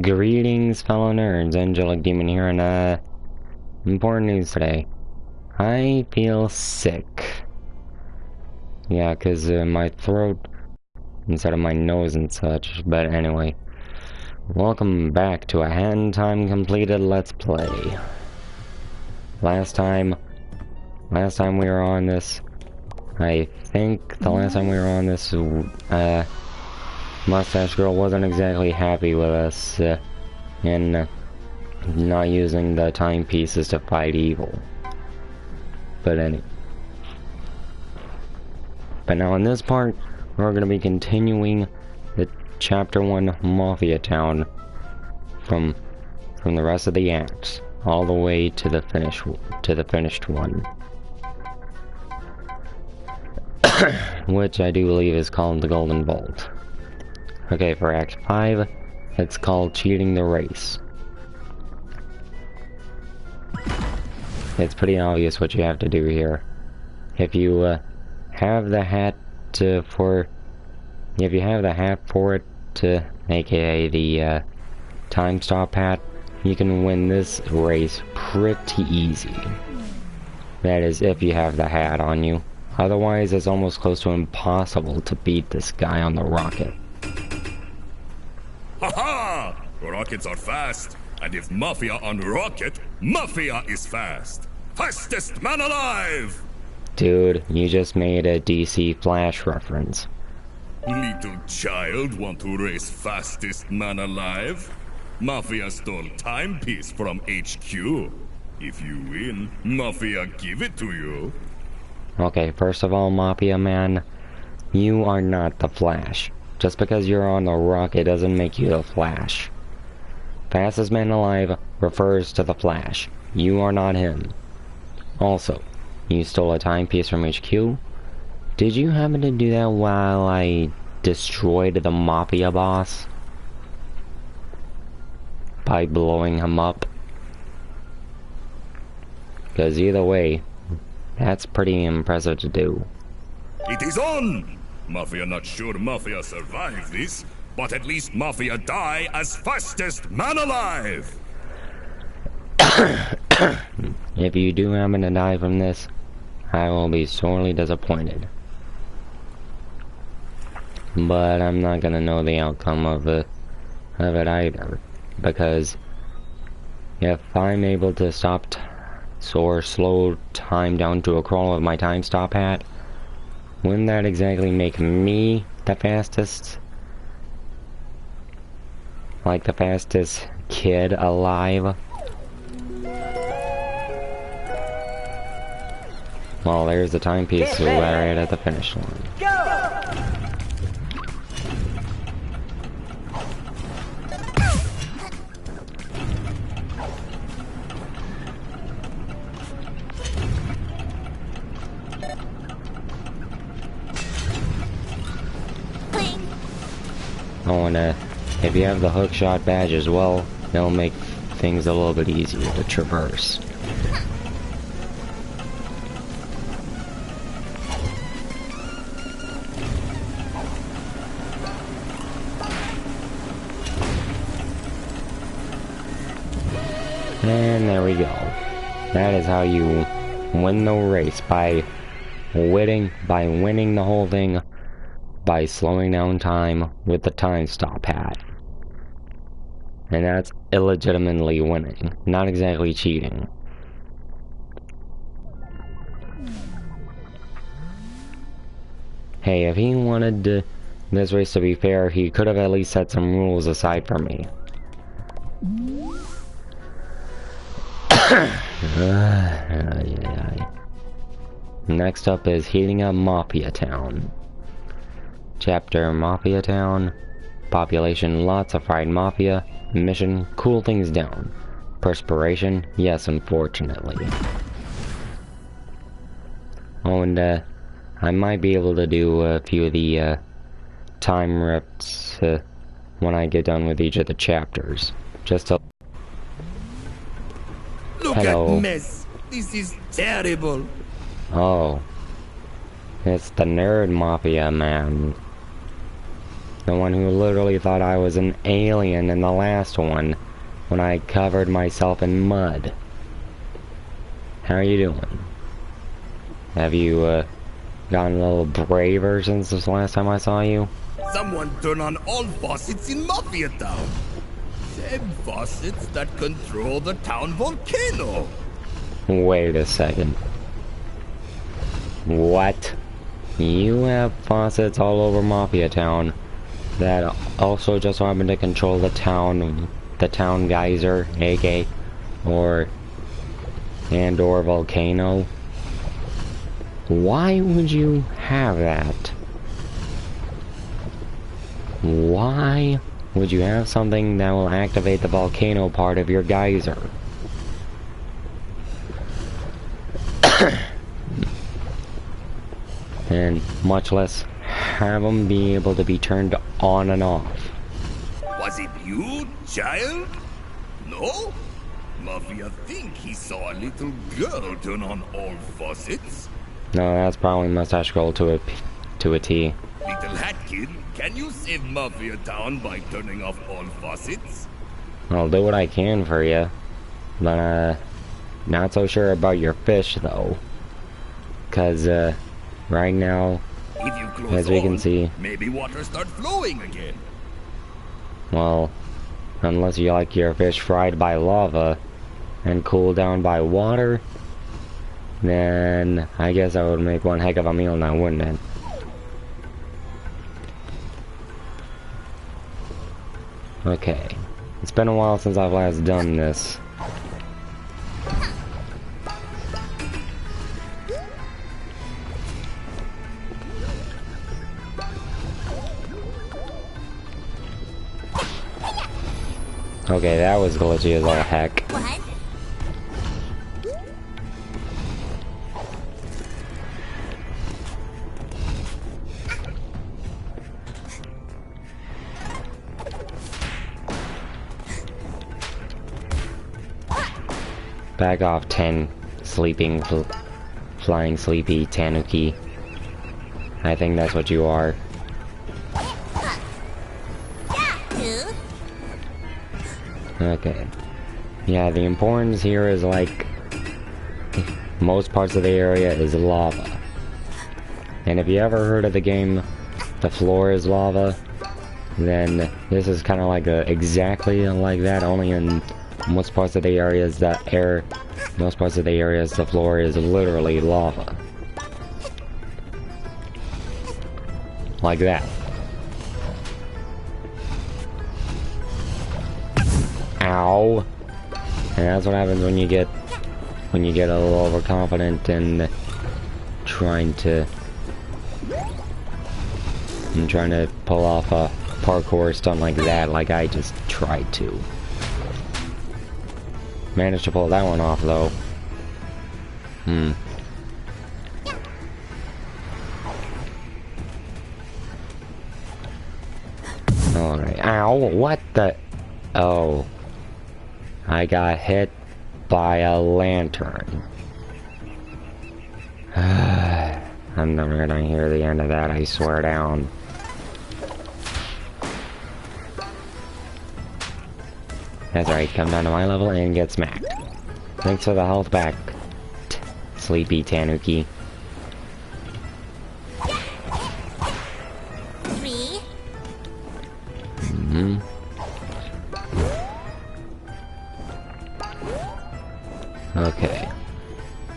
Greetings, fellow nerds. Angelic Demon here, and important news today. I feel sick. Yeah, 'cause my throat instead of my nose and such. But anyway, welcome back to a hand time completed Let's Play. Last time we were on this, I think the last time we were on this, Mustache Girl wasn't exactly happy with us in not using the timepieces to fight evil. But now in this part, we're going to be continuing the Chapter 1 Mafia Town from the rest of the acts all the way to the finished one. Which I do believe is called the Golden Vault. Okay, for Act 5, it's called Cheating the Race. It's pretty obvious what you have to do here. If you have the hat for it, aka the time stop hat, you can win this race pretty easy. That is, if you have the hat on you. Otherwise, it's almost close to impossible to beat this guy on the rocket. Haha! Rockets are fast, and if Mafia on rocket, Mafia is fast. Fastest man alive! Dude, you just made a DC Flash reference. Little child want to race fastest man alive? Mafia stole timepiece from HQ. If you win, Mafia give it to you. Okay, first of all, Mafia man, you are not the Flash. Just because you're on the rocket doesn't make you the Flash. Fastest man alive refers to the Flash. You are not him. Also, you stole a timepiece from HQ. Did you happen to do that while I destroyed the Mafia Boss? By blowing him up? Because either way, that's pretty impressive to do. It is on! Mafia not sure Mafia survive this, but at least Mafia die as fastest man alive! If you do happen to die from this, I will be sorely disappointed. But I'm not gonna know the outcome of it either, because if I'm able to stop or slow time down to a crawl with my time stop hat, wouldn't that exactly make me the fastest? Like the fastest kid alive? Well, there's the timepiece right at the finish line. Go! Oh, and if you have the hookshot badge as well, it'll make things a little bit easier to traverse. And there we go. That is how you win the race, by winning the whole thing by slowing down time with the time stop hat. And that's illegitimately winning, not exactly cheating. Hey, if he wanted this race to be fair, he could have at least set some rules aside for me. Next up is heating up Mafia Town. Chapter Mafia Town. Population lots of fried mafia. Mission cool things down. Perspiration, yes, unfortunately. Oh, and I might be able to do a few of the time rips when I get done with each of the chapters. Just to... Look Hello. at mess. This is terrible. Oh. It's the nerd mafia man. The one who literally thought I was an alien in the last one when I covered myself in mud. How are you doing? Have you gotten a little braver since this last time I saw you? Someone turn on all faucets in Mafia Town. Same faucets that control the town volcano. Wait a second. What? You have faucets all over Mafia Town that also just so happen to control the town geyser, aka, or volcano? Why would you have that? Why would you have something that will activate the volcano part of your geyser? And much less have them be able to be turned on and off. Was it you, child? No? Mafia think he saw a little girl turn on all faucets. No, that's probably Mustache Girl to a T. Little hat kid, can you save Mafia Town by turning off all faucets? I'll do what I can for you, but not so sure about your fish though. 'Cause right now, If you close as we can all, see, maybe water start flowing again. well, unless you like your fish fried by lava and cooled down by water, then I guess I would make one heck of a meal now, wouldn't it? Okay, it's been a while since I've last done this. Okay, that was glitchy as all heck. What? Back off, flying sleepy tanuki. I think that's what you are. Okay. Yeah, the importance here is like most parts of the area is lava. And if you ever heard of the game The Floor is Lava, then this is kind of like exactly like that, only in most parts of the areas the floor is literally lava. Like that. Ow. And that's what happens when you get a little overconfident and trying to pull off a parkour stunt like that, like I just tried to. Managed to pull that one off though. Alright. Ow, what the? Oh. I got hit by a lantern. I'm never gonna hear the end of that, I swear down. That's right, come down to my level and get smacked. Thanks for the health back, sleepy tanuki. 3. Okay.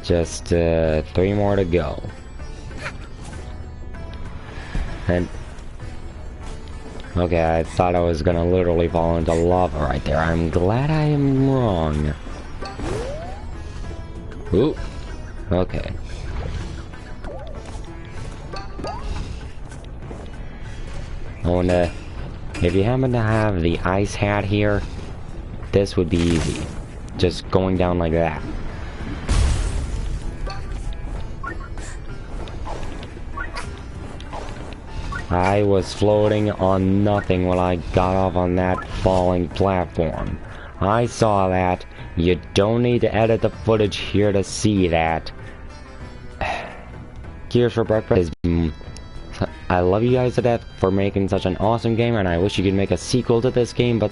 Just 3 more to go. And okay, I thought I was gonna literally fall into lava right there. I'm glad I am wrong. Ooh. Okay. Oh, and if you happen to have the ice hat here, this would be easy. Just going down like that. I was floating on nothing when I got off on that falling platform. I saw that. You don't need to edit the footage here to see that. Gears for Breakfast is... I love you guys to death for making such an awesome game, and I wish you could make a sequel to this game, but...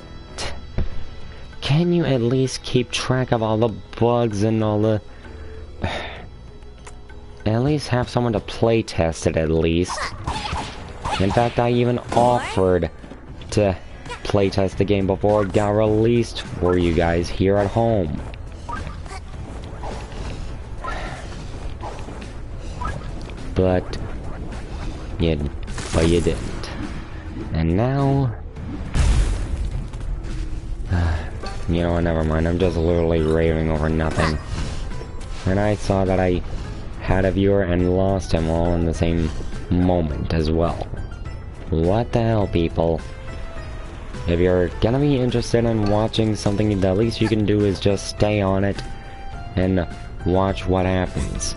Can you at least keep track of all the bugs and all the... At least have someone to play test it at least. In fact, I even offered to playtest the game before it got released for you guys here at home. But you didn't. And now... You know what, never mind. I'm just literally raving over nothing. And I saw that I had a viewer and lost him all in the same moment as well. What the hell, people? If you're gonna be interested in watching something, the least you can do is just stay on it and watch what happens.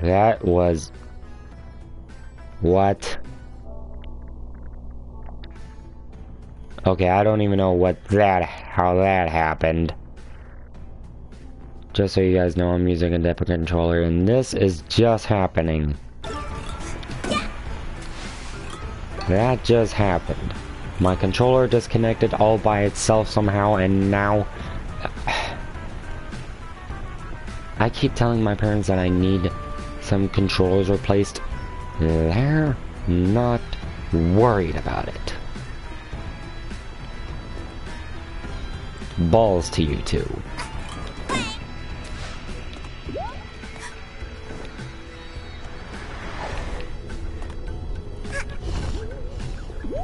That was... What? Okay, I don't even know how that happened. Just so you guys know, I'm using a different controller, and this is just happening. That just happened. My controller disconnected all by itself somehow, and now... I keep telling my parents that I need some controllers replaced. They're not worried about it. Balls to you two.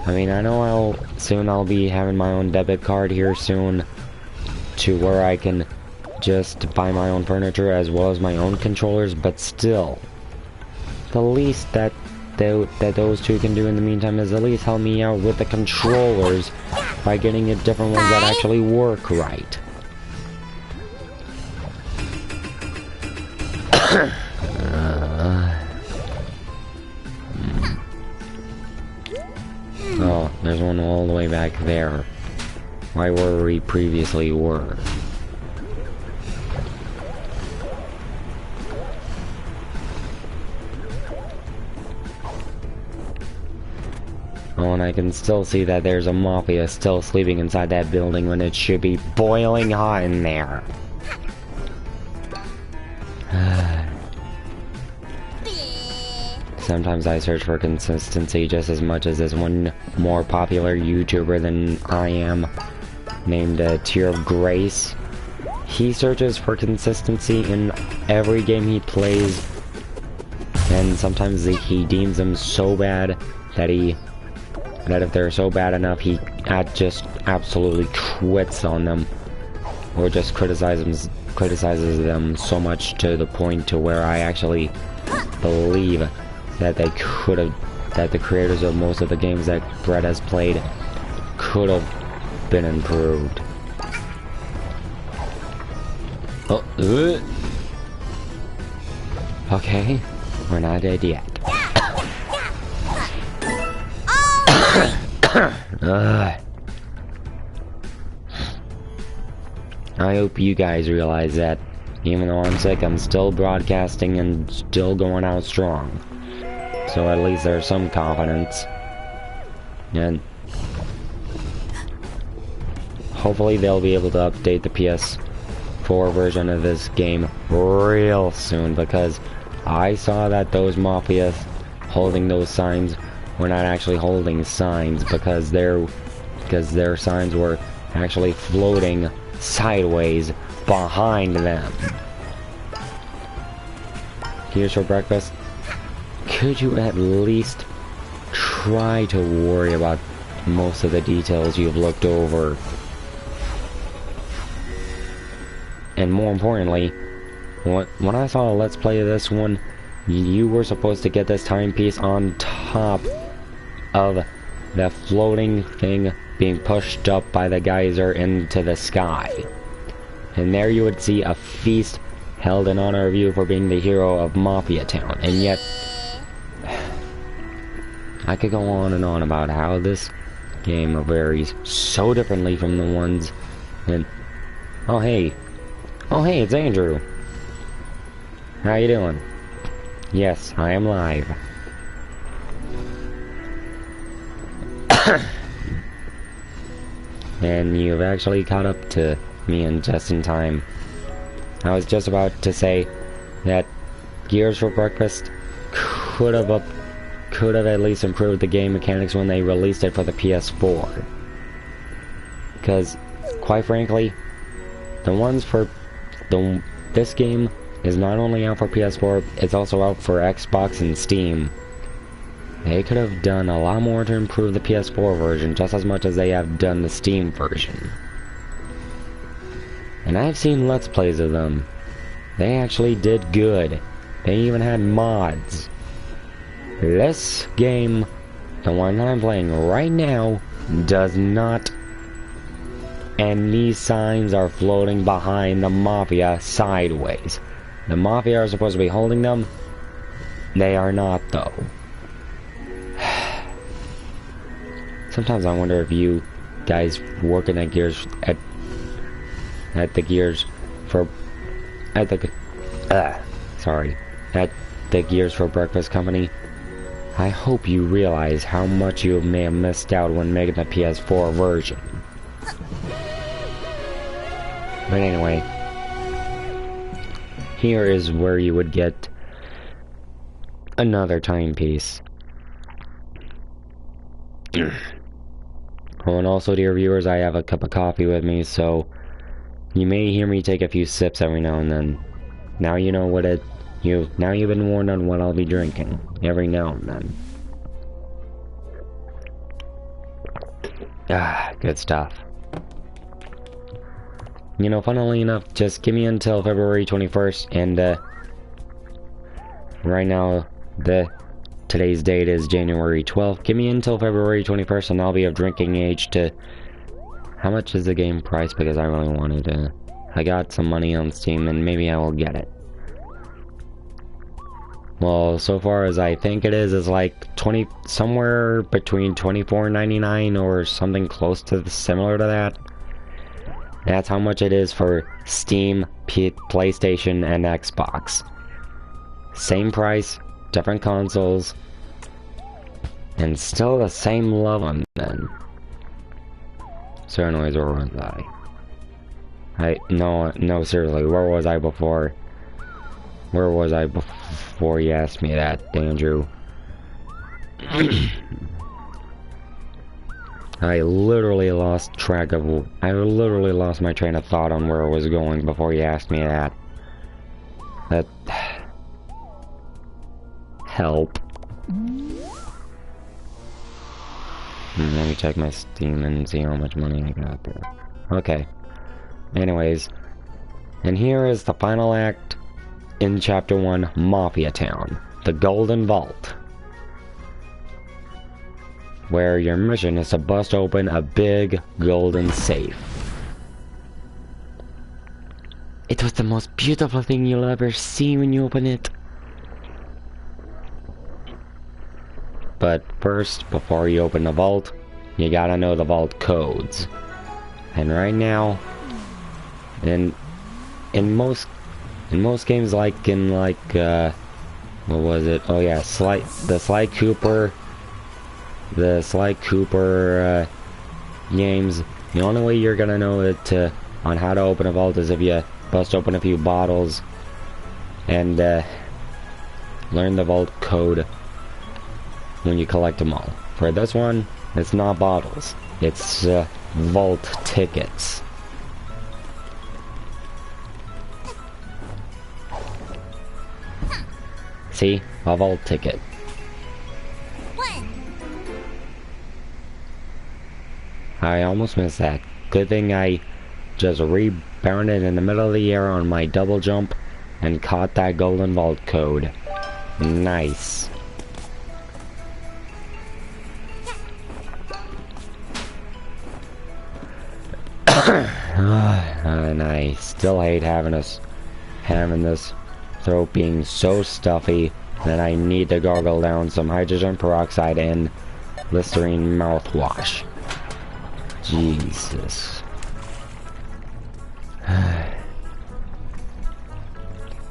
I mean, I know I'll be having my own debit card here soon, to where I can just buy my own furniture as well as my own controllers, but still, the least that those two can do in the meantime is at least help me out with the controllers by getting a different ones that actually work right. Oh, there's one all the way back there, right where we previously were. Oh, and I can still see that there's a Mafia still sleeping inside that building when it should be boiling hot in there. Sometimes I search for consistency just as much as this one more popular YouTuber than I am, named Tear of Grace. He searches for consistency in every game he plays, and sometimes he deems them so bad that if they're so bad enough, he just absolutely quits on them, or just criticizes them so much to the point to where I actually believe that that the creators of most of the games that Brett has played could have been improved. Oh, okay, we're not dead yet. I hope you guys realize that even though I'm sick, I'm still broadcasting and still going out strong. So at least there's some confidence. And hopefully they'll be able to update the PS4 version of this game real soon, because I saw that those Mafias holding those signs were not actually holding signs, because their signs were actually floating sideways behind them. Here's for breakfast. Could you at least try to worry about most of the details you've looked over? And more importantly, when I saw a Let's Play of this one, you were supposed to get this timepiece on top of that floating thing being pushed up by the geyser into the sky. And there you would see a feast held in honor of you for being the hero of Mafia Town. And yet, I could go on and on about how this game varies so differently from the ones in... Oh hey, it's Andrew. How you doing? Yes, I am live. And you've actually caught up to me in just in time. I was just about to say that Gears for Breakfast could have at least improved the game mechanics when they released it for the PS4. Because, quite frankly, this game is not only out for PS4, it's also out for Xbox and Steam. They could have done a lot more to improve the PS4 version just as much as they have done the Steam version. And I've seen Let's Plays of them. They actually did good. They even had mods. This game, the one that I'm playing right now, does not. And these signs are floating behind the Mafia sideways. The Mafia are supposed to be holding them. They are not, though. Sometimes I wonder if you guys working at Gears at the Gears for Breakfast company. I hope you realize how much you may have missed out when making the PS4 version. But anyway, here is where you would get another timepiece. Oh, and also, dear viewers, I have a cup of coffee with me, so you may hear me take a few sips every now and then. Now you know what now you've been warned on what I'll be drinking every now and then. Ah, good stuff. You know, funnily enough, just give me until February 21st, and right now, today's date is January 12th. Give me until February 21st, and I'll be of drinking age to... How much is the game price? Because I really wanted to... I got some money on Steam, and maybe I will get it. Well, so far as I think it is like somewhere between $24.99 or something close to similar to that. That's how much it is for Steam, PlayStation, and Xbox. Same price, different consoles, and still the same love on them. So anyways, where was I? No, seriously, where was I before? Where was I before you asked me that, Andrew? I literally lost my train of thought on where I was going before you asked me that. Help. Let me check my Steam and see how much money I got there. Okay. Anyways. And here is the final act in Chapter 1, Mafia Town. The Golden Vault. Where your mission is to bust open a big golden safe. It was the most beautiful thing you'll ever see when you open it. But first, before you open the vault, you gotta know the vault codes. And right now, in most games, what was it? Oh yeah, the Sly Cooper games. The only way you're gonna know it on how to open a vault is if you bust open a few bottles and learn the vault code when you collect them all. For this one, it's not bottles, it's vault tickets. See? A vault ticket. I almost missed that. Good thing I just rebounded in the middle of the air on my double jump and caught that golden vault code. Nice. And I still hate having this throat being so stuffy that I need to gargle down some hydrogen peroxide and Listerine mouthwash. Jesus. I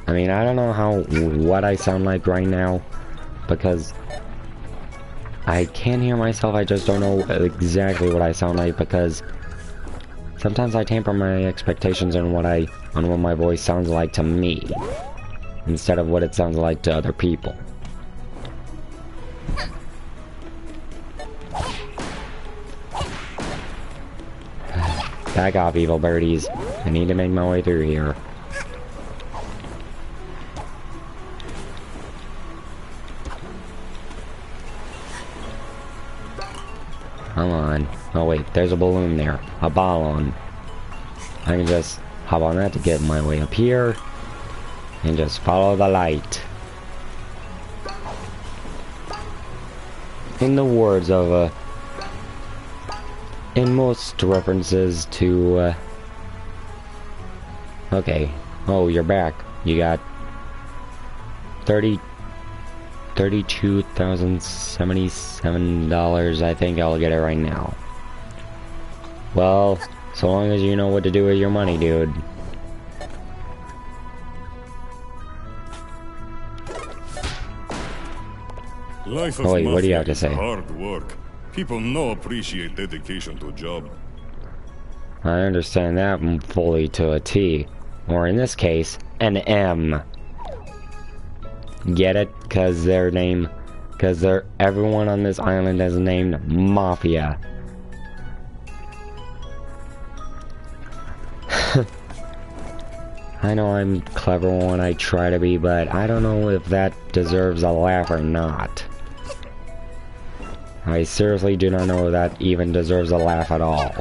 mean, I don't know what I sound like right now, because I can hear myself. I just don't know exactly what I sound like, because sometimes I tamper my expectations on what my voice sounds like to me, instead of what it sounds like to other people. Back off, evil birdies. I need to make my way through here. Come on. Oh wait, there's a balloon there. A ballon. I can just hop on that to get my way up here. And just follow the light. In the words of in most references to okay. Oh, you're back. You got $32,077. I think I'll get it right now. Well, so long as you know what to do with your money, dude. Life of Oh, wait, what do you have to is say? hard work. People no appreciate dedication to job. I understand that fully to a T. Or in this case, an M. Get it? Because everyone on this island is named Mafia. I know I'm clever when I try to be, but I don't know if that deserves a laugh or not. I seriously do not know if that even deserves a laugh at all.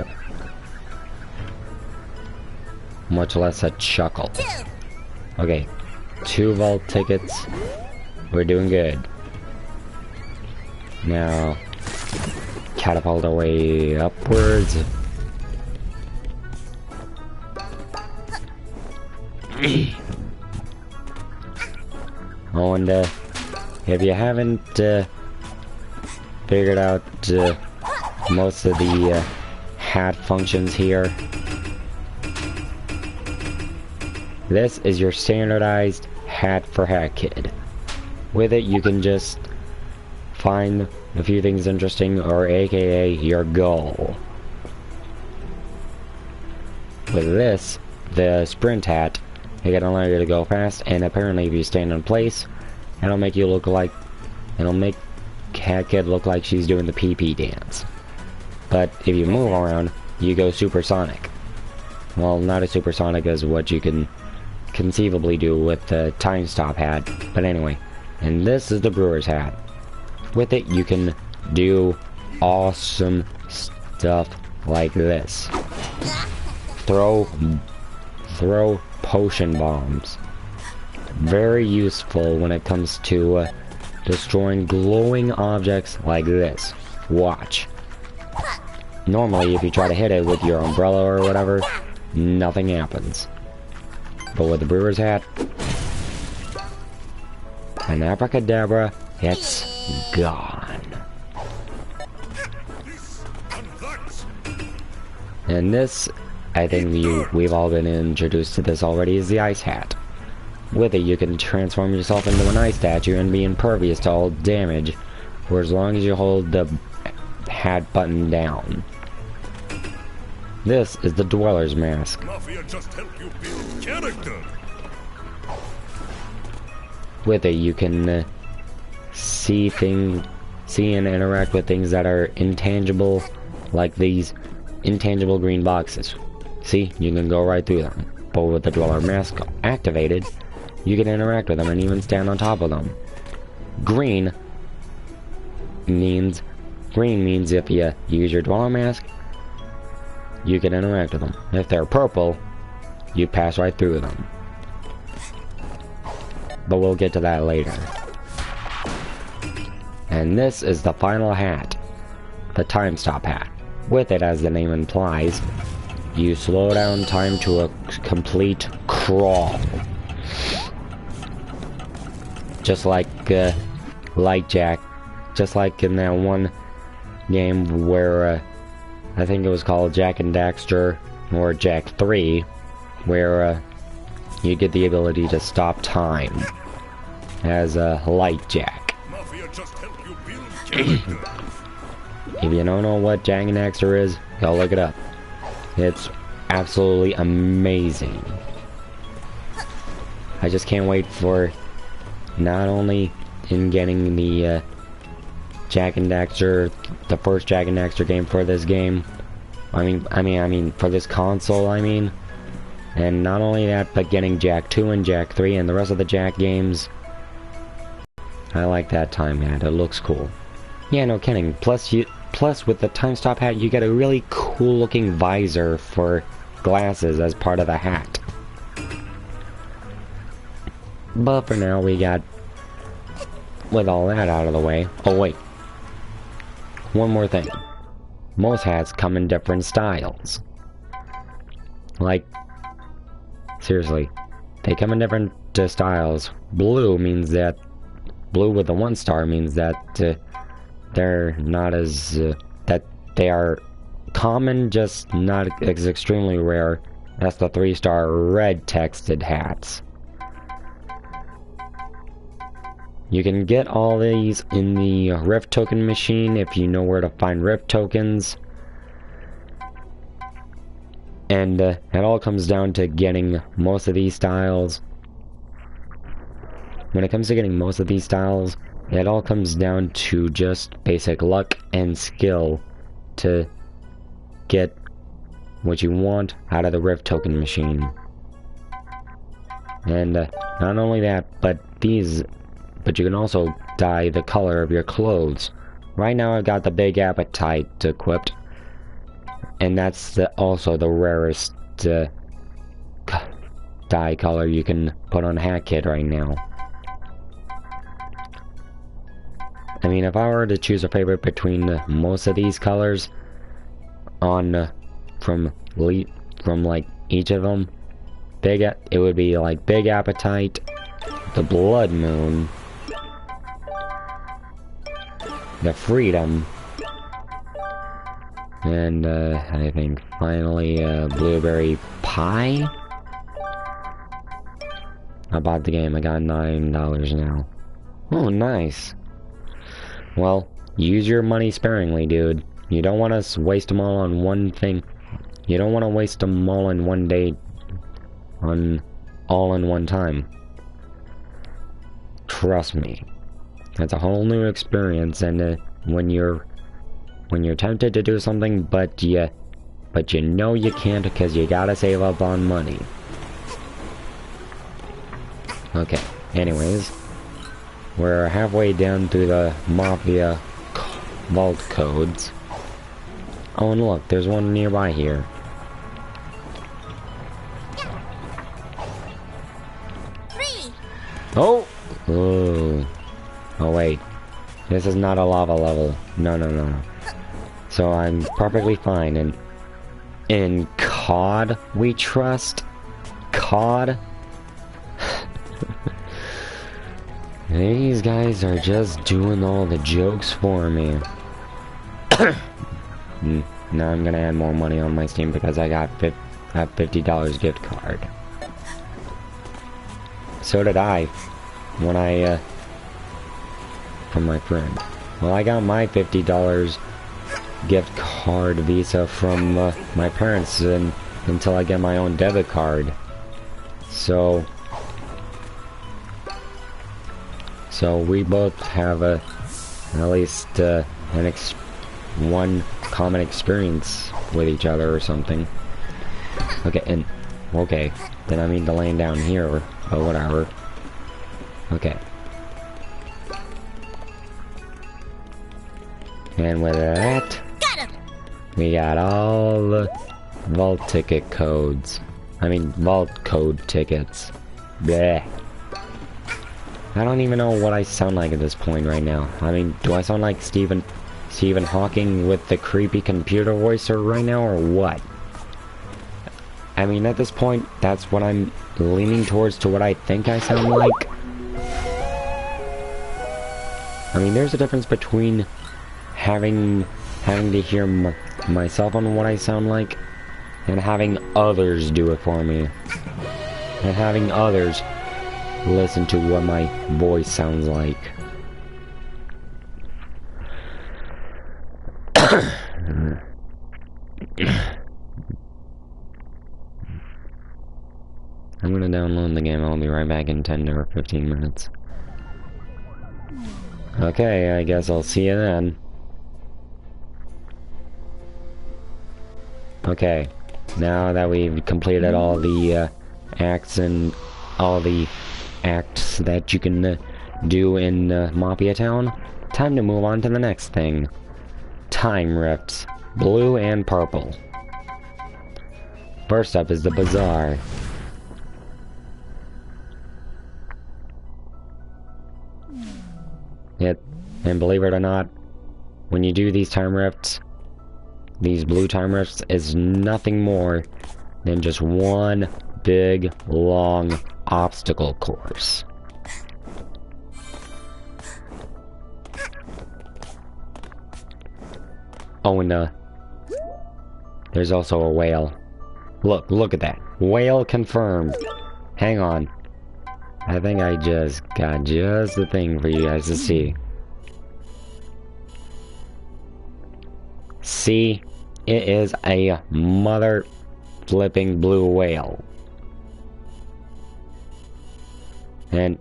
Much less a chuckle. Okay, 2 vault tickets. We're doing good. Now, catapult our way upwards. Oh, and if you haven't figured out most of the hat functions here, this is your standardized hat for Hat Kid. With it, you can just find a few things interesting, or aka your goal. With this, the sprint hat, it can allow you to go fast, and apparently if you stand in place, it'll make Hat Kid look like she's doing the PP dance. But if you move around, you go supersonic. Well, not as supersonic as what you can conceivably do with the time stop hat, but anyway. And this is the brewer's hat. With it, you can do awesome stuff like this. Throw potion bombs. Very useful when it comes to destroying glowing objects like this. Watch. Normally, if you try to hit it with your umbrella or whatever, nothing happens. But with the brewer's hat, an abracadabra, it's gone. And this, I think we've all been introduced to this already, is the ice hat. With it, you can transform yourself into an ice statue and be impervious to all damage for as long as you hold the hat button down. This is the Dweller's Mask. Mafia just help you build character. With it, you can see and interact with things that are intangible, like these intangible green boxes. See, you can go right through them. But with the Dweller Mask activated, you can interact with them and even stand on top of them. Green means if you use your Dweller Mask, you can interact with them. If they're purple, you pass right through them. But we'll get to that later. And this is the final hat, the time stop hat. With it, as the name implies, you slow down time to a complete crawl. Just like Light Jack. Just like in that one game where I think it was called Jak and Daxter, or Jak 3, where you get the ability to stop time as a Light Jack. Mafia just helped you build character. If you don't know what Jak and Daxter is, go look it up. It's absolutely amazing. I just can't wait for not only in getting the Jak and Daxter, the first Jak and Daxter game for this game. I mean for this console, and not only that, but getting Jak 2 and Jak 3 and the rest of the Jak games. I like that time hat. It looks cool. Yeah, no kidding. Plus with the time stop hat, you get a really cool looking visor for glasses as part of the hat. But for now, we got, with all that out of the way. Oh wait, one more thing. Most hats come in different styles. Like, seriously, they come in different styles. Blue means that, blue with the 1 star means that they're not as, that they are common, just not as extremely rare as the 3-star red texted hats. You can get all these in the Rift token machine if you know where to find Rift tokens. And it all comes down to getting most of these styles. When it comes to getting most of these styles, it all comes down to just basic luck and skill to get what you want out of the Rift token machine. And not only that, but you can also dye the color of your clothes. Right now I've got the Big Appetite equipped, and that's also the rarest dye color you can put on a hat kit right now. I mean, if I were to choose a favorite between most of these colors on from like each of them, it would be like Big Appetite, the Blood Moon, the Freedom, and I think finally Blueberry Pie. I bought the game. I got $9 now. Oh, nice. Well, use your money sparingly, dude. You don't want to waste them all on one thing. You don't want to waste them all in one day, all in one time. Trust me. That's a whole new experience, and when you're tempted to do something, but you know you can't because you gotta save up on money. Okay, anyways, we're halfway down through the Mafia vault codes. Oh, and look, there's one nearby here. Oh! Oh. Oh wait, this is not a lava level. No. So I'm perfectly fine, and in COD we trust? COD? These guys are just doing all the jokes for me. Now I'm gonna add more money on my Steam because I got $50 gift card. So did I, when I from my friend. Well, I got my $50 gift card Visa from my parents until I get my own debit card. So we both have at least one common experience with each other or something. Okay, then I mean to land down here, or whatever. Okay. And with that, we got all the vault ticket codes. I mean, vault code tickets. Bleh. I don't even know what I sound like at this point right now. I mean, do I sound like Stephen Hawking with the creepy computer voice right now, or what? I mean, at this point, that's what I'm leaning towards to what I think I sound like. I mean, there's a difference between having to hear myself on what I sound like and having others do it for me. And having others listen to what my voice sounds like. I'm gonna download the game. I'll be right back in 10 or 15 minutes. Okay, I guess I'll see you then. Okay, now that we've completed all the acts and all the acts that you can do in Mafia Town, time to move on to the next thing. Time rifts, blue and purple. First up is the bazaar. And believe it or not, when you do these time rifts, these blue time rifts is nothing more than just one big, long obstacle course. Oh, and there's also a whale. Look at that. Whale confirmed. Hang on. I think I just got just the thing for you guys to see. See? It is a mother flipping blue whale. And,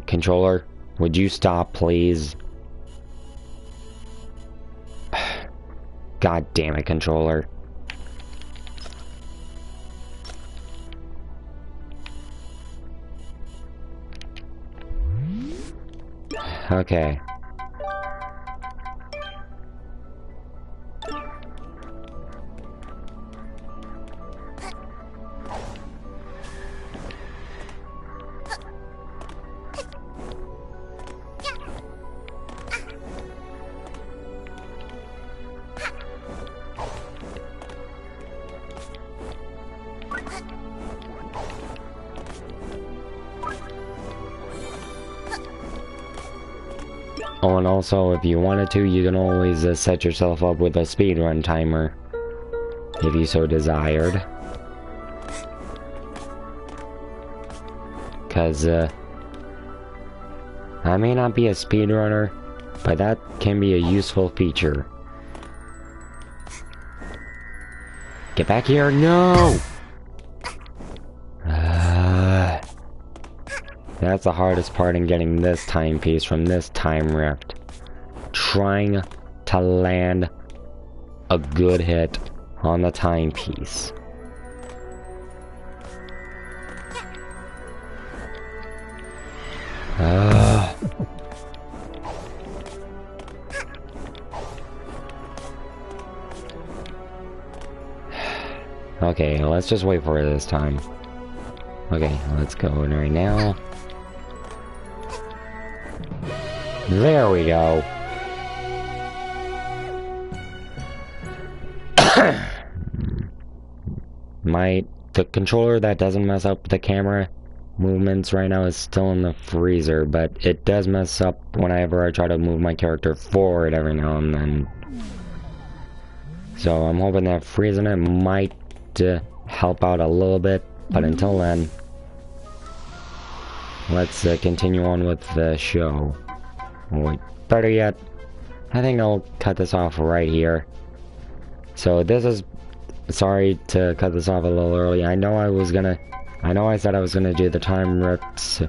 controller, would you stop, please? God damn it, controller. Okay. Oh, and also, if you wanted to, you can always set yourself up with a speedrun timer, if you so desired. Cause, I may not be a speedrunner, but that can be a useful feature. Get back here, no! That's the hardest part in getting this timepiece from this time rift. Trying to land a good hit on the timepiece. Okay, let's just wait for it this time. Okay, let's go right now. There we go. The controller that doesn't mess up the camera movements right now is still in the freezer, but it does mess up whenever I try to move my character forward every now and then. So I'm hoping that freezing it might help out a little bit, but until then, let's continue on with the show. Wait, better yet, I think I'll cut this off right here. So this is, sorry to cut this off a little early. I know I said I was gonna do the time rifts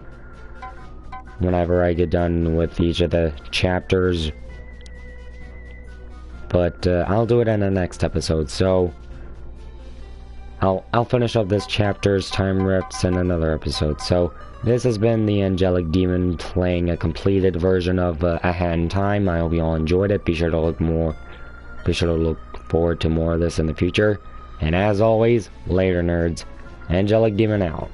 whenever I get done with each of the chapters, but I'll do it in the next episode. So I'll finish up this chapter's time rifts in another episode. So this has been the Angelic Demon playing a completed version of A Hat in Time. I hope you all enjoyed it. Be sure to look forward to more of this in the future. And as always, later nerds. Angelic Demon out.